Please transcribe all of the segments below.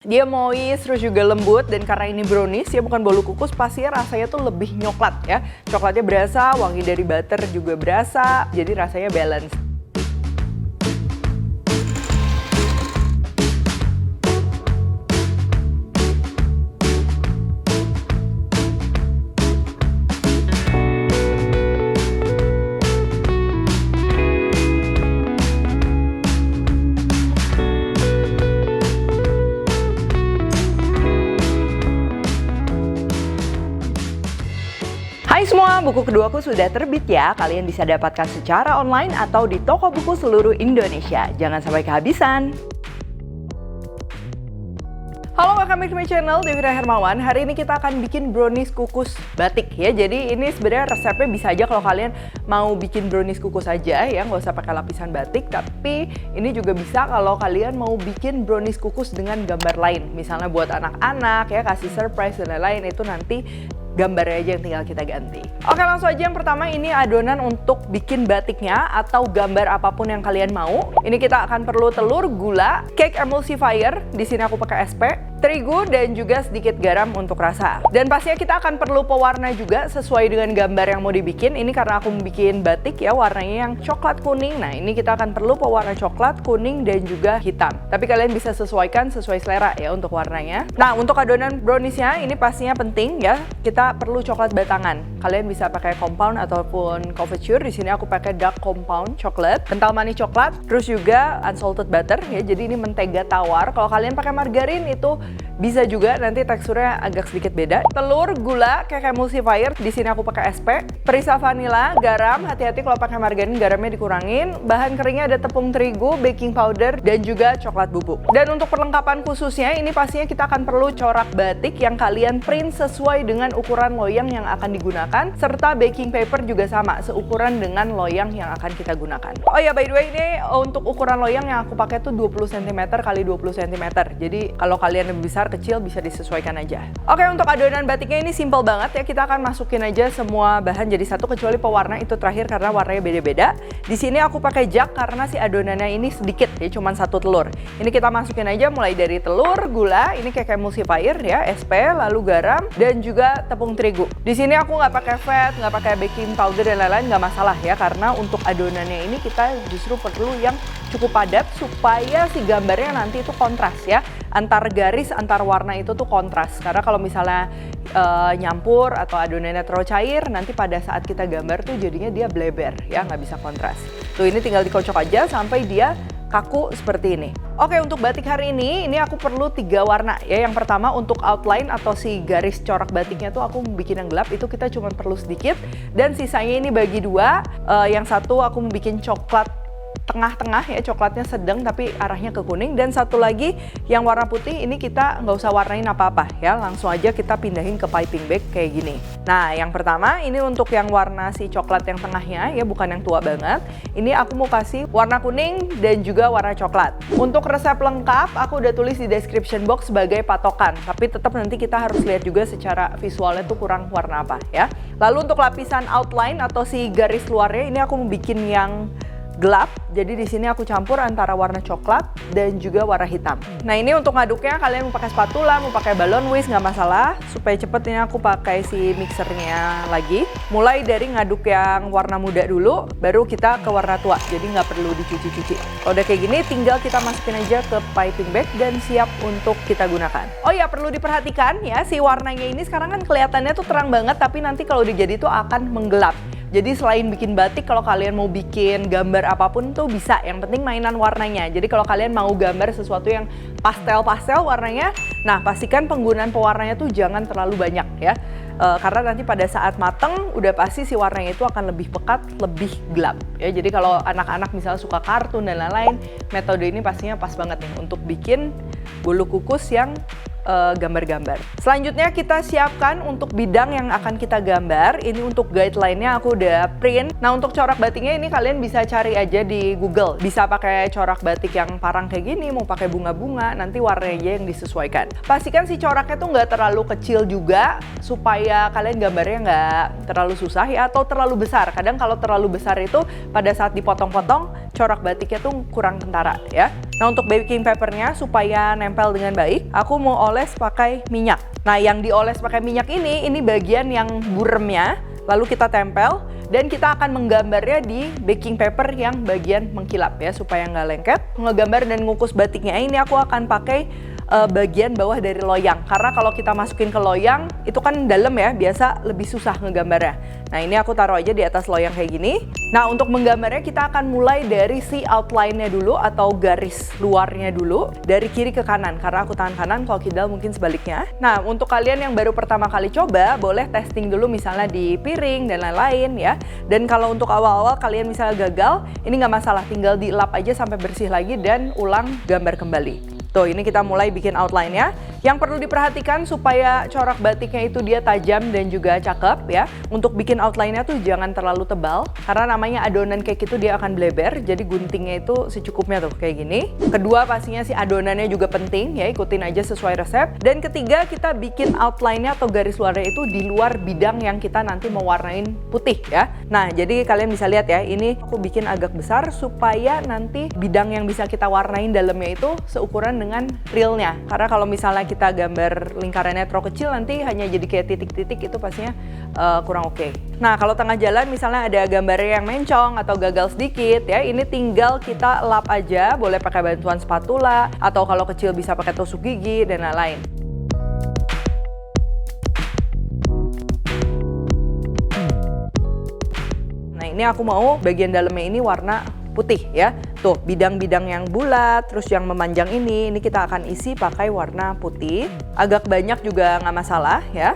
Dia moist, terus juga lembut, dan karena ini brownies, ya bukan bolu kukus, pasti rasanya tuh lebih nyoklat ya. Coklatnya berasa, wangi dari butter juga berasa, jadi rasanya balance. Hai semua, buku keduaku sudah terbit ya. Kalian bisa dapatkan secara online atau di toko buku seluruh Indonesia. Jangan sampai kehabisan. Halo, welcome back to my channel, Devira Hermawan. Hari ini kita akan bikin brownies kukus batik ya. Jadi ini sebenarnya resepnya bisa aja kalau kalian mau bikin brownies kukus aja ya, nggak usah pakai lapisan batik. Tapi ini juga bisa kalau kalian mau bikin brownies kukus dengan gambar lain. Misalnya buat anak-anak ya, kasih surprise dan lain-lain, itu nanti gambarnya aja yang tinggal kita ganti. Oke, langsung aja. Yang pertama ini adonan untuk bikin batiknya atau gambar apapun yang kalian mau. Ini kita akan perlu telur, gula, cake emulsifier. Di sini aku pakai SP, terigu, dan juga sedikit garam untuk rasa. Dan pastinya kita akan perlu pewarna juga sesuai dengan gambar yang mau dibikin. Ini karena aku mau bikin batik ya, warnanya yang coklat kuning. Nah, ini kita akan perlu pewarna coklat, kuning, dan juga hitam. Tapi kalian bisa sesuaikan sesuai selera ya untuk warnanya. Nah, untuk adonan browniesnya ini pastinya penting ya. Kita perlu coklat batangan. Kalian bisa pakai compound ataupun confiture. Di sini aku pakai dark compound coklat, kental manis coklat, terus juga unsalted butter ya. Jadi ini mentega tawar. Kalau kalian pakai margarin itu bisa juga, nanti teksturnya agak sedikit beda. Telur, gula, cake emulsifier. Di sini aku pakai SP, perisa vanila, garam. Hati-hati kalau pakai margarin, garamnya dikurangin. Bahan keringnya ada tepung terigu, baking powder, dan juga coklat bubuk. Dan untuk perlengkapan khususnya, ini pastinya kita akan perlu corak batik yang kalian print sesuai dengan ukuran loyang yang akan digunakan, serta baking paper juga sama, seukuran dengan loyang yang akan kita gunakan. Oh ya, by the way, ini untuk ukuran loyang yang aku pakai tuh 20 cm x 20 cm. Jadi kalau kalian lebih besar, kecil, bisa disesuaikan aja. Oke, untuk adonan batiknya ini simple banget ya. Kita akan masukin aja semua bahan jadi satu, kecuali pewarna itu terakhir karena warnanya beda-beda. Di sini aku pakai jug karena si adonannya ini sedikit ya, cuma satu telur. Ini kita masukin aja mulai dari telur, gula, ini kayak emulsifier ya, SP, lalu garam, dan juga tepung terigu. Di sini aku nggak pakai fat, nggak pakai baking powder dan lain-lain, nggak masalah ya, karena untuk adonannya ini kita justru perlu yang cukup padat supaya si gambarnya nanti itu kontras ya, antar garis, antar warna itu tuh kontras. Karena kalau misalnya nyampur atau adonannya terlalu cair, nanti pada saat kita gambar tuh jadinya dia bleber ya, nggak bisa kontras. Tuh, ini tinggal dikocok aja sampai dia kaku seperti ini. Oke, untuk batik hari ini aku perlu 3 warna ya. Yang pertama untuk outline atau si garis corak batiknya tuh aku bikin yang gelap, itu kita cuma perlu sedikit. Dan sisanya ini bagi 2. Yang satu aku bikin coklat tengah-tengah ya, coklatnya sedang tapi arahnya ke kuning. Dan satu lagi yang warna putih, ini kita nggak usah warnain apa-apa ya, langsung aja kita pindahin ke piping bag kayak gini. Nah, yang pertama ini untuk yang warna si coklat yang tengahnya ya, bukan yang tua banget. Ini aku mau kasih warna kuning dan juga warna coklat. Untuk resep lengkap aku udah tulis di description box sebagai patokan, tapi tetap nanti kita harus lihat juga secara visualnya tuh kurang warna apa ya. Lalu untuk lapisan outline atau si garis luarnya, ini aku mau bikin yang gelap. Jadi di sini aku campur antara warna coklat dan juga warna hitam. Nah, ini untuk ngaduknya kalian mau pakai spatula, mau pakai balon whisk, nggak masalah. Supaya cepet ini aku pakai si mixernya lagi. Mulai dari ngaduk yang warna muda dulu, baru kita ke warna tua. Jadi nggak perlu dicuci-cuci. Kalau udah kayak gini, tinggal kita masukin aja ke piping bag dan siap untuk kita gunakan. Oh ya, perlu diperhatikan ya, si warnanya ini sekarang kan kelihatannya tuh terang banget, tapi nanti kalau udah jadi tuh akan menggelap. Jadi selain bikin batik, kalau kalian mau bikin gambar apapun tuh bisa. Yang penting mainan warnanya. Jadi kalau kalian mau gambar sesuatu yang pastel-pastel warnanya, nah pastikan penggunaan pewarnanya tuh jangan terlalu banyak ya. Karena nanti pada saat mateng udah pasti si warnanya itu akan lebih pekat, lebih gelap ya. Jadi kalau anak-anak misalnya suka kartun dan lain-lain, metode ini pastinya pas banget nih untuk bikin bolu kukus yang gambar-gambar. Selanjutnya kita siapkan untuk bidang yang akan kita gambar. Ini untuk guideline-nya aku udah print. Nah, untuk corak batiknya ini kalian bisa cari aja di Google. Bisa pakai corak batik yang parang kayak gini, mau pakai bunga-bunga, nanti warnanya aja yang disesuaikan. Pastikan si coraknya tuh nggak terlalu kecil juga, supaya kalian gambarnya nggak terlalu susah ya, atau terlalu besar. Kadang kalau terlalu besar itu pada saat dipotong-potong, corak batiknya tuh kurang kentara ya. Nah, untuk baking papernya supaya nempel dengan baik, aku mau oles pakai minyak. Nah, yang dioles pakai minyak ini bagian yang buremnya, lalu kita tempel dan kita akan menggambarnya di baking paper yang bagian mengkilap ya, supaya nggak lengket. Ngegambar dan ngukus batiknya ini aku akan pakai bagian bawah dari loyang, karena kalau kita masukin ke loyang itu kan dalam ya, biasa lebih susah ngegambarnya. Nah, ini aku taruh aja di atas loyang kayak gini. Nah, untuk menggambarnya kita akan mulai dari si outline-nya dulu atau garis luarnya dulu, dari kiri ke kanan, karena aku tangan kanan, kalau Kidal mungkin sebaliknya. Nah, untuk kalian yang baru pertama kali coba, boleh testing dulu misalnya di piring dan lain-lain ya. Dan kalau untuk awal-awal kalian misalnya gagal, ini nggak masalah, tinggal dilap aja sampai bersih lagi dan ulang gambar kembali. Tuh, ini kita mulai bikin outline-nya. Yang perlu diperhatikan supaya corak batiknya itu dia tajam dan juga cakep ya. Untuk bikin outline-nya tuh jangan terlalu tebal, karena namanya adonan cake itu dia akan bleber, jadi guntingnya itu secukupnya tuh kayak gini. Kedua, pastinya si adonannya juga penting ya, ikutin aja sesuai resep. Dan ketiga, kita bikin outline-nya atau garis luarnya itu di luar bidang yang kita nanti mau warnain putih ya. Nah, jadi kalian bisa lihat ya, ini aku bikin agak besar supaya nanti bidang yang bisa kita warnain dalamnya itu seukuran dengan realnya. Karena kalau misalnya kita gambar lingkarannya terlalu kecil, nanti hanya jadi kayak titik-titik, itu pastinya kurang oke. Nah, kalau tengah jalan misalnya ada gambarnya yang mencong atau gagal sedikit ya, ini tinggal kita lap aja, boleh pakai bantuan spatula atau kalau kecil bisa pakai tusuk gigi dan lain-lain. Nah, ini aku mau bagian dalamnya ini warna putih ya. Tuh, bidang-bidang yang bulat, terus yang memanjang ini kita akan isi pakai warna putih. Agak banyak juga nggak masalah ya.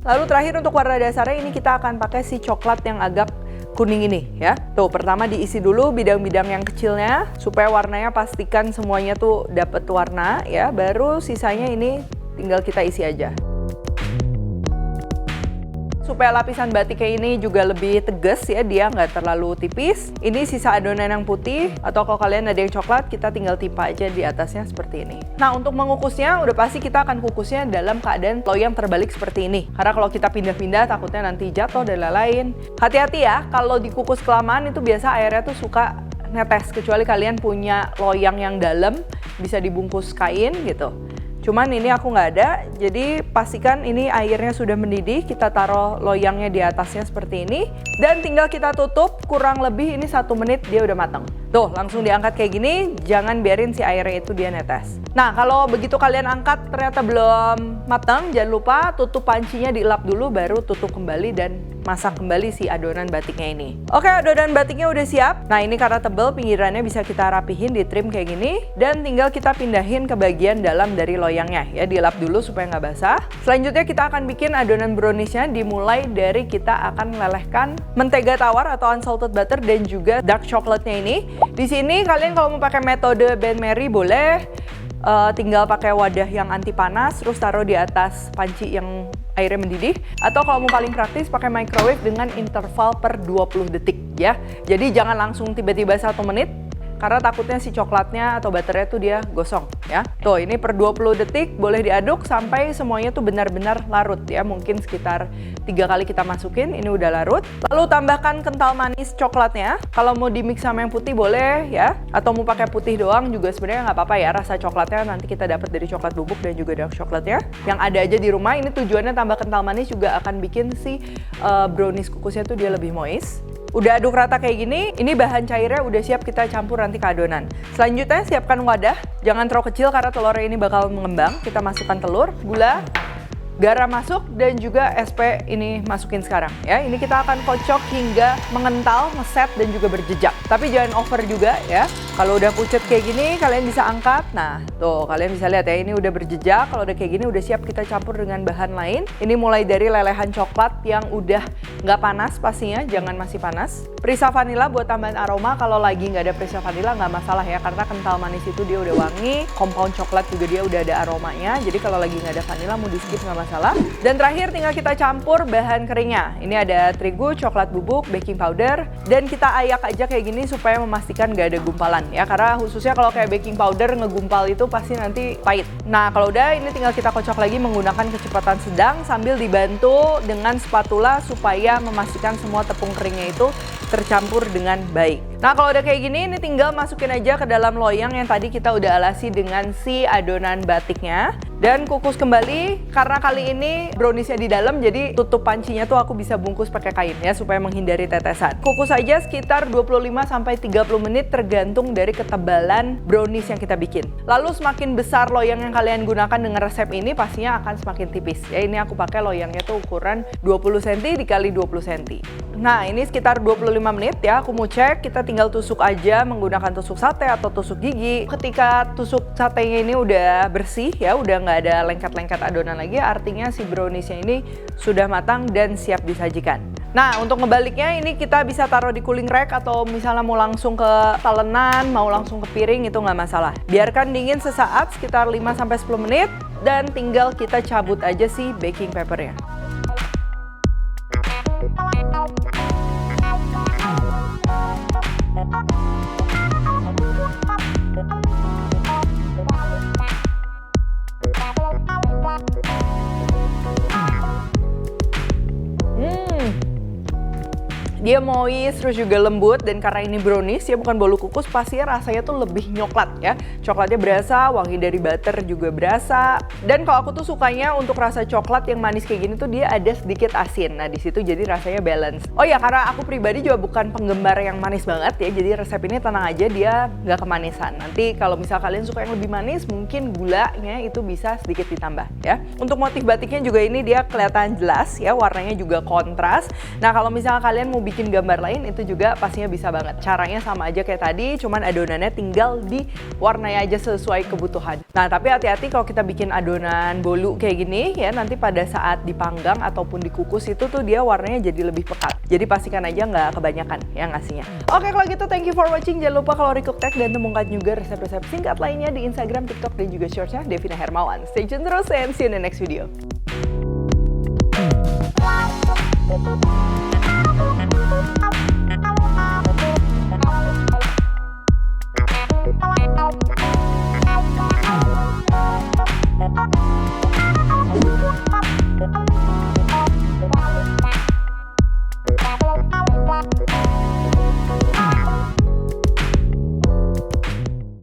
Lalu terakhir untuk warna dasarnya ini kita akan pakai si coklat yang agak kuning ini ya. Tuh, pertama diisi dulu bidang-bidang yang kecilnya supaya warnanya pastikan semuanya tuh dapet warna ya. Baru sisanya ini tinggal kita isi aja. Supaya lapisan batiknya ini juga lebih tegas ya, dia nggak terlalu tipis. Ini sisa adonan yang putih, atau kalau kalian ada yang coklat, kita tinggal timpa aja di atasnya seperti ini. Nah, untuk mengukusnya, udah pasti kita akan kukusnya dalam keadaan loyang terbalik seperti ini. Karena kalau kita pindah-pindah, takutnya nanti jatuh dan lain-lain. Hati-hati ya, kalau dikukus kelamaan itu biasa airnya tuh suka netes. Kecuali kalian punya loyang yang dalam, bisa dibungkus kain gitu. Cuman ini aku nggak ada, jadi pastikan ini airnya sudah mendidih, kita taruh loyangnya di atasnya seperti ini, dan tinggal kita tutup, kurang lebih ini 1 menit dia udah matang. Tuh, langsung diangkat kayak gini, jangan biarin si airnya itu dia netes. Nah, kalau begitu kalian angkat ternyata belum matang, jangan lupa tutup pancinya, dilap dulu, baru tutup kembali dan masak kembali si adonan batiknya ini. Oke, adonan batiknya udah siap. Nah, ini karena tebel, pinggirannya bisa kita rapihin, di trim kayak gini, dan tinggal kita pindahin ke bagian dalam dari loyangnya ya, dilap dulu supaya nggak basah. Selanjutnya kita akan bikin adonan browniesnya, dimulai dari kita akan melelehkan mentega tawar atau unsalted butter dan juga dark chocolate-nya ini. Di sini kalian kalau mau pakai metode Ben Mary boleh, tinggal pakai wadah yang anti panas, terus taruh di atas panci yang airnya mendidih, atau kalau mau paling praktis pakai microwave dengan interval per 20 detik ya. Jadi jangan langsung tiba-tiba 1 menit, karena takutnya si coklatnya atau butternya tuh dia gosong ya. Tuh, ini per 20 detik boleh diaduk sampai semuanya tuh benar-benar larut ya. Mungkin sekitar 3 kali kita masukin, ini udah larut. Lalu tambahkan kental manis coklatnya. Kalau mau di mix sama yang putih boleh ya, atau mau pakai putih doang juga sebenarnya nggak apa-apa ya. Rasa coklatnya nanti kita dapat dari coklat bubuk dan juga dark coklatnya yang ada aja di rumah. Ini tujuannya tambah kental manis juga akan bikin si brownies kukusnya tuh dia lebih moist. Udah aduk rata kayak gini, ini bahan cairnya udah siap kita campur nanti ke adonan. Selanjutnya siapkan wadah, jangan terlalu kecil karena telurnya ini bakal mengembang. Kita masukkan telur, gula, garam masuk, dan juga SP ini masukin sekarang ya. Ini kita akan kocok hingga mengental, ngeset, dan juga berjejak. Tapi jangan over juga ya. Kalau udah pucet kayak gini, kalian bisa angkat. Nah, tuh kalian bisa lihat ya, ini udah berjejak. Kalau udah kayak gini, udah siap kita campur dengan bahan lain. Ini mulai dari lelehan coklat yang udah nggak panas pastinya, jangan masih panas. Perisa vanila buat tambahan aroma. Kalau lagi nggak ada perisa vanila nggak masalah ya, karena kental manis itu dia udah wangi. Compound coklat juga dia udah ada aromanya. Jadi kalau lagi nggak ada vanila mau di skip nggak masalah. Dan terakhir tinggal kita campur bahan keringnya. Ini ada terigu, coklat bubuk, baking powder, dan kita ayak aja kayak gini supaya memastikan nggak ada gumpalan ya, karena khususnya kalau kayak baking powder ngegumpal itu pasti nanti pahit. Nah kalau udah, ini tinggal kita kocok lagi menggunakan kecepatan sedang sambil dibantu dengan spatula supaya memastikan semua tepung keringnya itu tercampur dengan baik. Nah kalau udah kayak gini, ini tinggal masukin aja ke dalam loyang yang tadi kita udah alasi dengan si adonan batiknya. Dan kukus kembali, karena kali ini browniesnya di dalam, jadi tutup pancinya tuh aku bisa bungkus pakai kain ya, supaya menghindari tetesan. Kukus aja sekitar 25-30 menit tergantung dari ketebalan brownies yang kita bikin. Lalu semakin besar loyang yang kalian gunakan dengan resep ini, pastinya akan semakin tipis. Ya ini aku pakai loyangnya tuh ukuran 20 cm dikali 20 cm. Nah ini sekitar 25 menit ya, aku mau cek, kita tinggal tusuk aja menggunakan tusuk sate atau tusuk gigi. Ketika tusuk satenya ini udah bersih ya, udah nggak ada lengket-lengket adonan lagi, artinya si browniesnya ini sudah matang dan siap disajikan. Nah untuk ngebaliknya ini kita bisa taruh di cooling rack atau misalnya mau langsung ke talenan, mau langsung ke piring, itu nggak masalah. Biarkan dingin sesaat sekitar 5-10 menit dan tinggal kita cabut aja si baking papernya. Dia moist, terus juga lembut, dan karena ini brownies ya bukan bolu kukus, pasti rasanya tuh lebih nyoklat ya. Coklatnya berasa, wangi dari butter juga berasa. Dan kalau aku tuh sukanya untuk rasa coklat yang manis kayak gini tuh dia ada sedikit asin. Nah di situ jadi rasanya balance. Oh ya, karena aku pribadi juga bukan penggemar yang manis banget ya, jadi resep ini tenang aja dia nggak kemanisan. Nanti kalau misal kalian suka yang lebih manis, mungkin gulanya itu bisa sedikit ditambah ya. Untuk motif batiknya juga ini dia kelihatan jelas ya, warnanya juga kontras. Nah kalau misal kalian mau bikin gambar lain, itu juga pastinya bisa banget. Caranya sama aja kayak tadi, cuman adonannya tinggal diwarnai aja sesuai kebutuhan. Nah tapi hati-hati kalau kita bikin adonan bolu kayak gini ya, nanti pada saat dipanggang ataupun dikukus itu tuh dia warnanya jadi lebih pekat. Jadi pastikan aja nggak kebanyakan ya ngasihnya. Oke kalau gitu, thank you for watching. Jangan lupa kalau Cook Tech dan temukan juga resep-resep singkat lainnya di Instagram, TikTok, dan juga Shortsnya Devina Hermawan. Stay tune terus and see you in the next video.